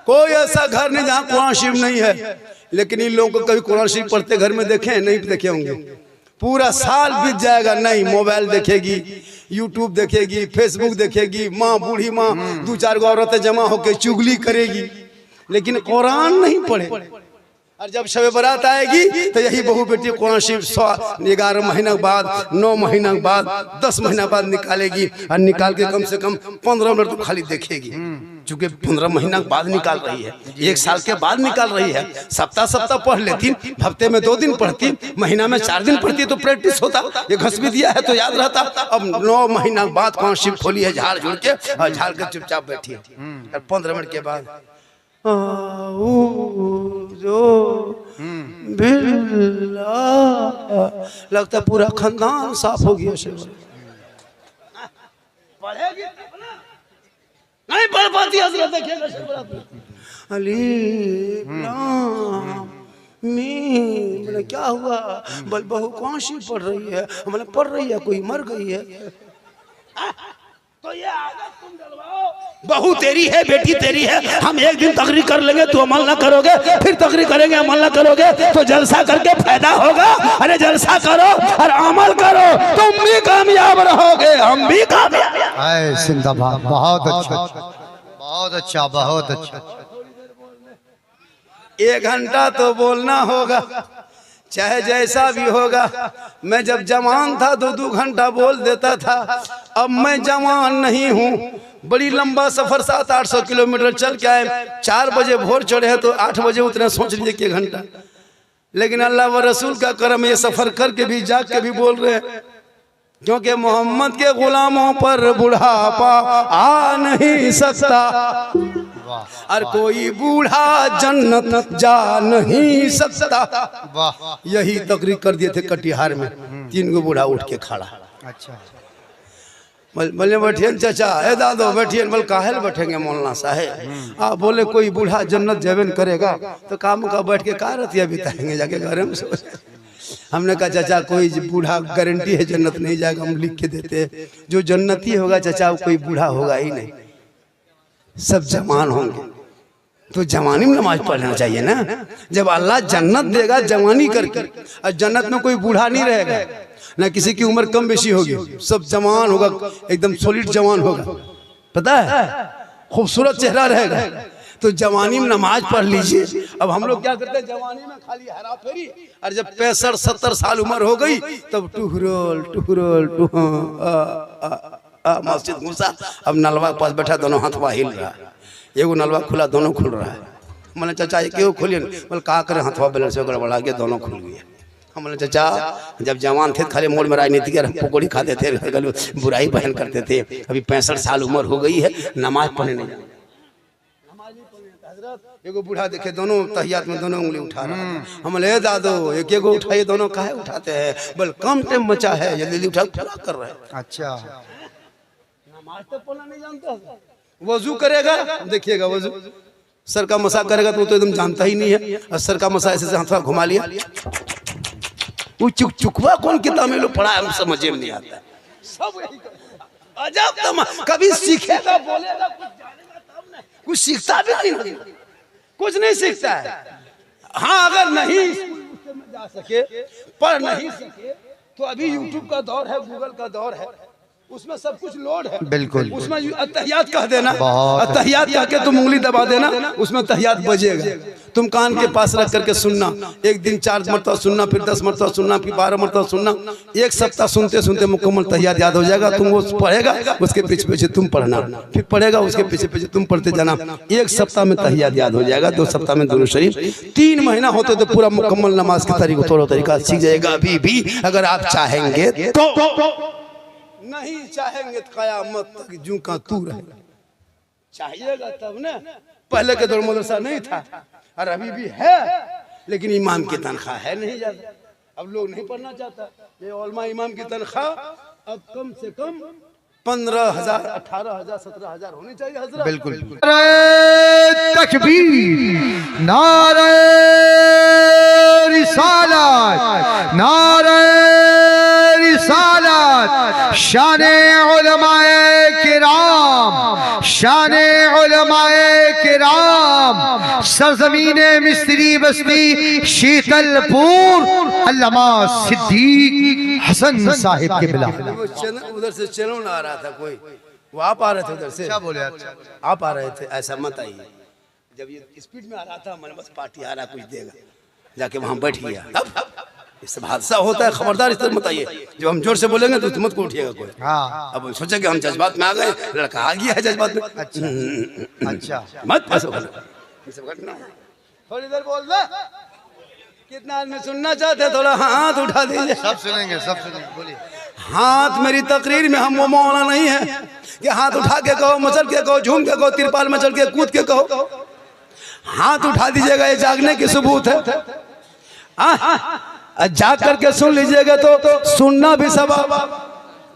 कोई ऐसा घर नहीं जहाँ कुरान शरीफ नहीं है। लेकिन इन लोगों को कभी कुरान शरीफ पढ़ते घर में देखे नहीं देखे होंगे। पूरा साल बीत जाएगा, नहीं मोबाइल देखेगी, यूट्यूब देखेगी, फेसबुक देखेगी, माँ बूढ़ी माँ 2-4 गो औरतें जमा होकर चुगली करेगी, लेकिन कुरान नहीं पढ़े। और जब शब बारात आएगी तो यही बहू बेटी कुरान शरीफ 11 महीना बाद, 9 महीना बाद, 10 महीना बाद निकालेगी। और निकाल के कम से कम 15 मिनट तो खाली देखेगी, चूंकि 15 महीना बाद निकाल रही है, 1 साल के बाद निकाल रही है। सप्ताह पढ़ लेती, हफ्ते में 2 दिन पढ़ती, महीना में 4 दिन पढ़ती तो प्रैक्टिस होता। ये घस भी दिया है तो याद रहता। अब 9 महीना बाद कुरान शरीफ खोली है, झाड़ झुड़ के, और झाड़ के चुपचाप बैठी है। और 15 मिनट के बाद लगता पूरा खानदान साफ हो गया। पढ़ेगी नहीं पढ़ पाती हजरत, देखिएगा बोले क्या हुआ, बोल बहू कौन सी पढ़ रही है, मतलब पढ़ रही है, कोई मर गई है। तो ये आदत तुम डलवाओ, बहू तेरी है, बेटी तेरी है, हम एक दिन तकरीर कर लेंगे, तू अमल ना करोगे, फिर तकरीर करेंगे, अमल ना करोगे तो जलसा करके फायदा होगा। अरे जलसा करो और अमल करो, तुम भी कामयाब रहोगे, हम भी कामयाब। जिंदाबाद, बहुत अच्छा, बहुत अच्छा, बहुत अच्छा। 1 घंटा तो बोलना होगा, चाहे जैसा भी होगा। मैं जब जवान था 2-2 घंटा बोल देता था, अब मैं जवान नहीं हूँ। बड़ी लंबा सफर 700-800 किलोमीटर चल के आए, 4 बजे भोर चढ़े हैं तो 8 बजे उतने, सोच लीजिए कि 1 घंटा। लेकिन अल्लाह व रसूल का करम, ये सफर करके भी जाग के भी बोल रहे हैं, क्योंकि मोहम्मद के गुलामों पर बुढ़ापा आ नहीं सकता, और कोई बूढ़ा जन्नत जा नहीं सकता। यही तकरीर कर दिए थे कटिहार में, 3 गो बूढ़ा उठ के खड़ा। अच्छा, बोले बैठिए चाचा, ए दादो बैठिए। बोल काहे बैठेंगे मौलाना साहेब, आप बोले कोई बूढ़ा जन्नत जबन करेगा तो काम का बैठ के का रतिया बिताएंगे जाके घर में। हमने कहा चाचा कोई बूढ़ा गारंटी है जन्नत नहीं जाएगा, हम लिख के देते हैं। जो जन्नती होगा चाचा कोई बूढ़ा होगा ही नहीं, सब जवान होंगे। तो जवानी में नमाज पढ़ना चाहिए ना। जब अल्लाह जन्नत देगा जवानी करके, और जन्नत में कोई बूढ़ा नहीं रहेगा, ना किसी की उम्र कम बेशी होगी, सब जवान होगा, एकदम सॉलिड जवान होगा, पता है, खूबसूरत चेहरा रहेगा। तो जवानी में नमाज पढ़ लीजिए। अब हम लोग क्या करते हैं, जवानी में खाली हरा फेरी, और जब 65-70 साल उम्र हो गई तब टुहरोल टुहरोल मस्जिद घुसा, अब नलवा के पास बैठा, दोनों हाथ हिल रहा है, एगो नलवा खुला, दोनों खुल रहा है। मैंने चाचा क्यों खोलिए, बोले का करे, हाथवा बैलेंस से गड़बड़ा गया, दोनों खुल गए। हमने चाचा जब जवान थे खाली मोड़ में राजनीति के पकौड़ी खाते थे, बुराई बहन करते थे, अभी 65 साल उम्र हो गई है, नमाज पढ़ने नहीं जाते। एगो बूढ़ा देखे दोनों तहियात में दोनों उंगली उठा रहा है। हम ले दादो एक एगो उठाइए, दोनों काहे उठाते हैं, बोल कम टाइम बचा है, जल्दी उठा पूरा कर रहे हैं। अच्छा, नमाज तो पढ़ना नहीं जानता। वजू करेगा, देखिएगा वजू सर का मसा करेगा तो एकदम जानता ही नहीं है, और सर का मसा ऐसे हाथ घुमा लिया, वो चुकवा कौन किताब में लोग पढ़ा है, हम समझ में नहीं आता है। सब अजब, कभी सीखेगा बोलेगा कुछ जानेगा तब ना, कुछ सीखता भी नहीं, कुछ नहीं सीखता है। हाँ अगर नहीं स्कूल में जा सके, पढ़ नहीं सके, तो अभी यूट्यूब का दौर है, गूगल का दौर है, उसमें सब कुछ लोड है। बिल्कुल, उसमें अत्तहियात कह देना, अत्तहियात कह के तुम उंगली दबा देना, उसमें तहियात बजेगा। तुम कान के पास रख करके सुनना, एक दिन 4 मरतबा सुनना, फिर 10 मरतबा सुनना, फिर 12 मरतबा सुनना, 1 सप्ताह सुनते सुनते मुकम्मल तहियात याद हो जाएगा। तुम वो पढ़ेगा, उसके पीछे पीछे तुम पढ़ना, फिर पढ़ेगा, उसके पीछे पीछे तुम पढ़ते जाना। 1 सप्ताह में तहियात याद हो जाएगा, 2 सप्ताह में दुरूद शरीफ, 3 महीना होते तो पूरा मुकम्मल नमाज का तरीका सीख जाएगा। अभी भी अगर आप चाहेंगे तो, नहीं चाहेंगे तो कयामत तक जू का तू रहेगा। चाहिएगा तब ना। पहले के दौर मदरसा नहीं था, और अभी भी है, लेकिन इमाम की तनख्वाह है नहीं ज्यादा, अब लोग नहीं पढ़ना चाहता। ये उलमा इमाम की तनख्वाह अब कम से कम 15,000, 18,000, 17,000 होनी चाहिए हजरत। बिल्कुल, तकबीर, नारे रिसालत, नारे रिसालत, शाने उलमाए किराम, शाने उलमाए किराम, नाम सरजमीने मिस्री बस्ती शीतलपुर अल्लामा सिद्दीक हसन साहिब के बिला। उधर से चैनल आ रहा था कोई, वो आप आ रहे थे उधर से? क्या बोले आप आ रहे थे? ऐसा मत आइए। जब ये स्पीड में आ रहा था मैंने बस पार्टी आ रहा कुछ देगा, जाके वहां बैठ गया। अब इससे हादसा होता है, खबरदार इस तरह मत आइए। जब हम जोर से बोलेंगे तो तुम मत को उठिएगा कोई। हाँ। अब हम सोचे कि हम जज्बात में आ गए, लड़का आ गया है जज्बात में। अच्छा मत ऐसा घटना थोड़ी देर बोल दे। कितना आदमी सुनना चाहते हैं? थोड़ा हाथ उठा दीजिए। सब सुनेंगे, सब सुनेंगे, बोलिए। हाथ मेरी तकरीर में हम वो मौला नहीं है कि हाथ उठा के कहो, मचल के कहो, झूम के कहो, तिरपाल में चढ़ के कूद के कहो। हाथ उठा दीजिएगा, ये जागने की सबूत है। जाग करके सुन लीजिएगा तो सुनना भी सवाब।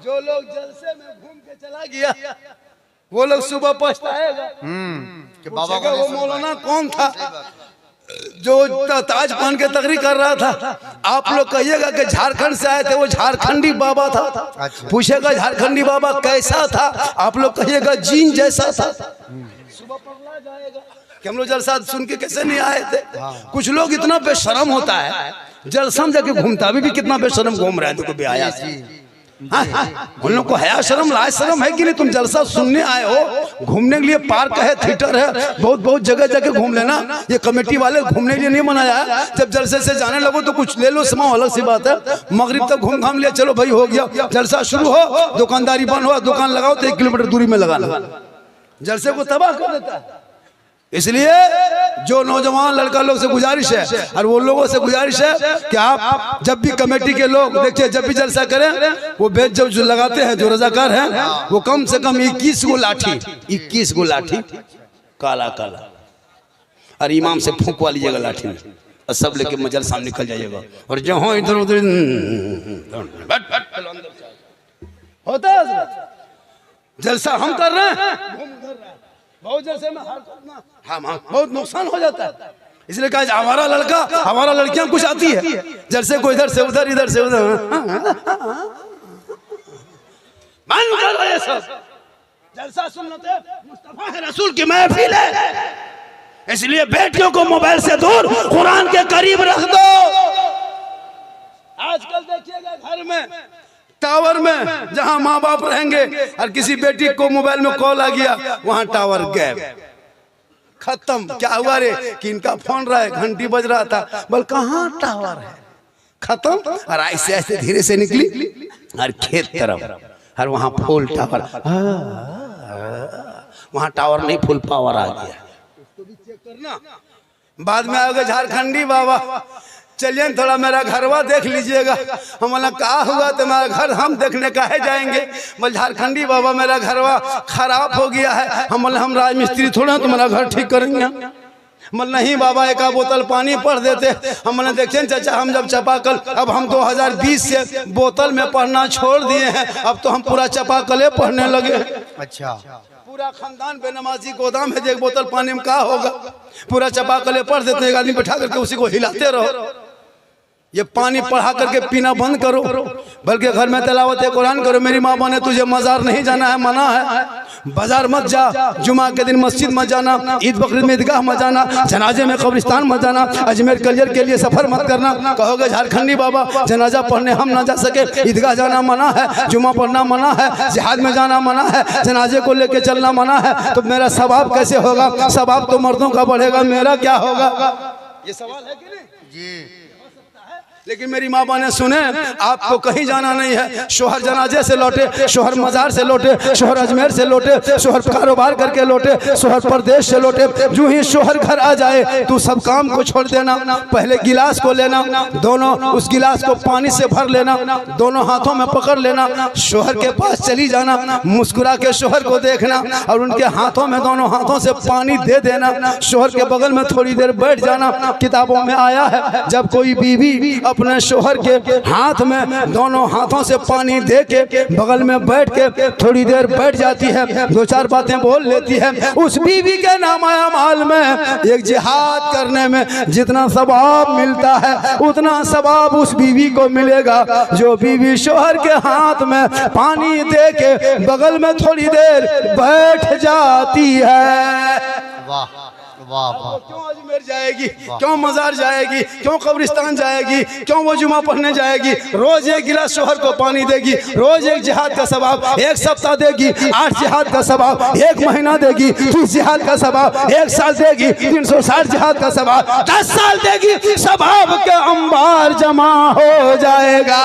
जो लोग जलसे में घूम के चला गया वो लोग सुबह पछताएगा कि बाबा को वो मौलाना कौन था जो ताज पहन के तकरीर कर रहा था। आप लोग कहिएगा कि झारखंड से आए थे, वो झारखंडी बाबा था। अच्छा। पूछेगा झारखंडी बाबा कैसा था, आप लोग कहिएगा जीन जैसा था। सुबह पगला जाएगा कि हम लोग जलसा सुन के कैसे नहीं आए थे। कुछ लोग इतना बेशरम होता है, जलसा में जाके घूमता भी कितना बेशरम घूम रहा है। तो कभी आया उन लोग को हया शर्म लाज शर्म है कि नहीं? तुम जलसा सुनने आए हो, घूमने के लिए पार्क है, थिएटर है, बहुत बहुत जगह जगह घूम लेना। ये कमेटी वाले घूमने के लिए नहीं बनाया है। जब जलसे से जाने लगो तो कुछ ले लो, समाओ, अलग सी बात है। मगरिब तक घूम घाम लिया, चलो भाई हो गया, जलसा शुरू हो, दुकानदारी बंद हो, दुकान लगाओ तो 1 किलोमीटर दूरी में लगाना। जलसे को तबाह कर देता है। इसलिए जो नौजवान लड़का लोग से गुजारिश है और वो लोगों से गुजारिश है कि आप जब भी कमेटी के लोग देखिए, जब भी जलसा करें, वो बेच जो लगाते हैं, जो रजाकार हैं, वो कम से कम 21 गो लाठी काला काला और इमाम से फूंकवा लीजिएगा लाठी में, और सब लेके मजल सामने निकल जाइएगा। और जहाँ इधर उधर होता है जलसा हम कर रहे हैं, बहुत जैसे में हाँ बहुत नुकसान हो जाता है। इसलिए कहा हमारा लड़का, हमारा लड़कियां कुछ आती है, जैसे को इधर से उधर, इधर से उधर। मान करो ये सब जलसा सुन्नते मुस्तफा है, रसूल की महफिल है। इसलिए बेटियों को मोबाइल से दूर, कुरान के करीब रख दो। आजकल देखिएगा घर में, टावर में जहां माँ बाप रहेंगे और किसी बेटी को मोबाइल में कॉल आ गया, वहां टावर गैप, खत्म। क्या हुआ रे कि इनका फोन रहा है, घंटी बज रहा था, बोल कहाँ टावर है, खत्म। और ऐसे ऐसे धीरे से निकली और खेत तरफ, और वहां फुल टावर, वहां टावर नहीं, फुल पावर आ गया। उसको भी चेक करना। बाद में आओगे झारखंडी बाबा, चलिए थोड़ा मेरा घरवा देख लीजिएगा। हम बोला कहा हुआ तुम्हारा घर, हम देखने काहे जाएंगे। बोल झारखंडी बाबा मेरा घरवा खराब हो गया है। हम बोले हम राजमिस्त्री थोड़ा तुम्हारा घर ठीक करेंगे। बोल नहीं बाबा, 1 बोतल पानी पढ़ देते। हम बोले देखिए चाचा, हम जब चापाकल, अब हम 2020 से बोतल में पढ़ना छोड़ दिए हैं, अब तो हम पूरा चापाकले पढ़ने लगे। अच्छा, पूरा खानदान बेनमाजी गोदाम है, 1 बोतल पानी में क्या होगा। पूरा चापाकले पढ़ देते, एक आदमी बैठा करके उसी को हिलाते रहो। ये पानी पढ़ा करके पीना बंद करो, बल्कि घर में तिलावत कुरान करो। मेरी माँ बने तुझे मजार नहीं जाना है, मना है। बाजार मत जा, जुमा के दिन मस्जिद मत जाना, ईद बकरीद में ईदगाह मत जाना, जनाजे में कब्रिस्तान मत जाना, अजमेर कलियर के लिए सफर मत करना। कहोगे झारखंडी बाबा जनाजा पढ़ने हम ना जा सके, ईदगाह जाना मना है, जुमा पढ़ना मना है, जिहाद में जाना मना है, जनाजे को लेके चलना मना है, तो मेरा सवाब कैसे होगा। सवाब तो मर्दों का बढ़ेगा, मेरा क्या होगा। ये सवाल है कि नहीं जी। लेकिन मेरी माँ बाप ने सुने, आपको कहीं जाना नहीं है। शोहर जनाजे से लौटे, शोहर मजार से लौटे, शोहर अजमेर से लौटे, शोहर कारोबार करके लौटे, शोहर प्रदेश से लौटे। जो ही शोहर घर आ जाए तू सब काम को छोड़ देना, पहले गिलास को लेना, दोनों उस गिलास को पानी से भर लेना, दोनों हाथों में पकड़ लेना, शोहर के पास चली जाना, मुस्कुरा के शोहर को देखना और उनके हाथों में, दोनों हाथों से पानी दे देना। शोहर के बगल में थोड़ी देर बैठ जाना। किताबों में आया है जब कोई बीवी अपने शोहर के हाथ में दोनों हाथों से पानी दे के बगल में बैठ के थोड़ी देर बैठ जाती है, 2-4 बातें बोल लेती है, उस बीवी के नामाया माल में एक जिहाद करने में जितना सवाब मिलता है उतना सवाब उस बीवी को मिलेगा जो बीवी शोहर के हाथ में पानी दे के बगल में थोड़ी देर बैठ जाती है। वाह वाह वाह क्यों अजमेर जाएगी, क्यों मजार जाएगी, क्यों कब्रिस्तान जाएगी, क्यों वो जुमा पढ़ने जाएगी? रोज एक गिलास शोहर को पानी देगी, रोज एक जिहाद का सवाब, एक सप्ताह देगी 8 जिहाद का सवाब, 1 महीना देगी 30 जिहाद का सवाब, 1 साल देगी 360 जिहाद का सवाब, 10 साल देगी, सवाब के अंबार जमा हो जाएगा।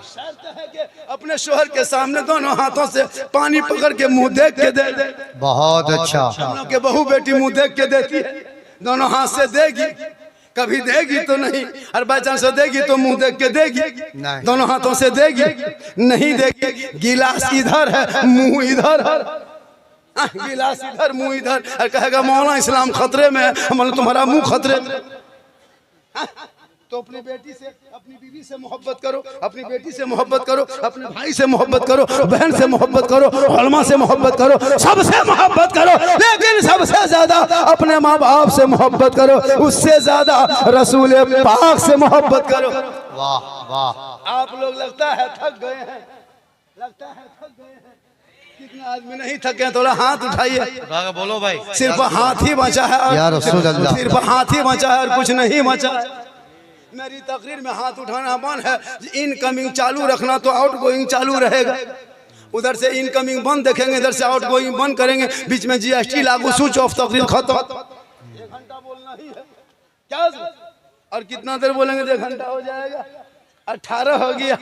शर्त है कि अपने शोहर के सामने दोनों हाथों से पानी पकड़ के मुंह देख के दे दे। बहुत अच्छा। हम लोग के बहू बेटी मुंह देख के देती है, दोनों हाथ से देगी, कभी देगी तो नहीं, और बाई चांस देगी तो मुंह देख के देगी, नहीं। दोनों हाथों से देगी, नहीं देगी, गिलास इधर है मुंह इधर है, गिलास इधर मुंह इधर, और कहेगा मौलाना इस्लाम खतरे में है, मतलब तुम्हारा मुंह खतरे में। तो अपनी बेटी से, अपनी बीवी से मोहब्बत करो, अपनी बेटी से मोहब्बत करो, अपने भाई से मोहब्बत करो, बहन से मोहब्बत करो, उलमा से मोहब्बत करो, सबसे मोहब्बत करो, लेकिन सबसे ज्यादा अपने माँ बाप से मोहब्बत करो, उससे ज्यादा रसूल पाक से मोहब्बत करो। वाह वाह। आप लोग लगता है थक गए हैं, लगता है थक गए हैं, कितने आदमी नहीं थके? थोड़ा हाथ उठाइए। बोलो भाई। सिर्फ हाथ ही बचा है, या रसूल अल्लाह। सिर्फ हाथ ही बचा है और कुछ नहीं बचा है। मेरी तकरीर में हाथ उठाना बंद है, इनकमिंग चालू रखना तो आउटगोइंग चालू रहेगा। उधर से इनकमिंग बंद देखेंगे, इधर से आउटगोइंग बंद करेंगे, बीच में जीएसटी लागू, स्विच ऑफ, तकरीर खत्म। 1 घंटा बोलना ही है क्या? और कितना देर बोलेंगे? 1 घंटा हो जाएगा, 18 हो गया।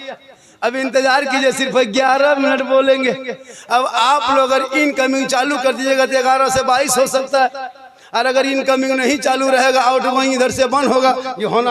अब इंतजार कीजिए, सिर्फ 11 मिनट बोलेंगे। अब आप लोग अगर इनकमिंग चालू कर दीजिएगा तो 11 से 22 हो सकता है, और अगर इनकमिंग नहीं चालू रहेगा, आउटगोइंग इधर से बंद होगा, ये होना